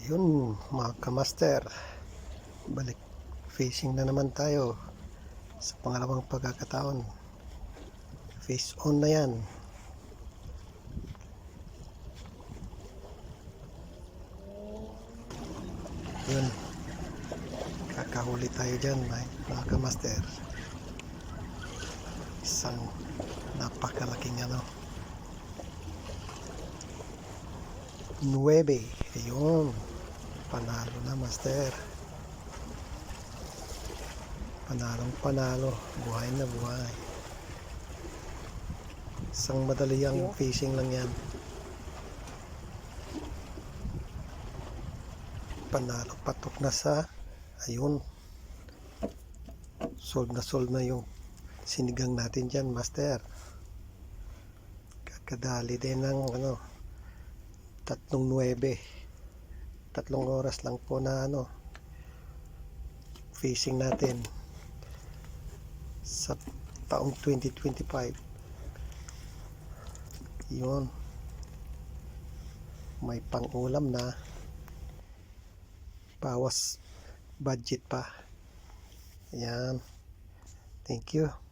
Ayun mga kamaster, balik fishing na naman tayo sa pangalawang pagkakataon. Fish on na yan. Yun, kakahuli tayo dyan mga kamaster. Isang napakalaking 9. Ayun, panalo na master, panalo, buhay na buhay. Isang madali ang fishing lang yan. Panalo, patok na sa, ayun, solve na yung sinigang natin dyan master. Kakadali din ng 3 oras lang po na fishing natin sa taong 2025. Yun, may pang-ulam na, bawas budget pa. Ayan, thank you.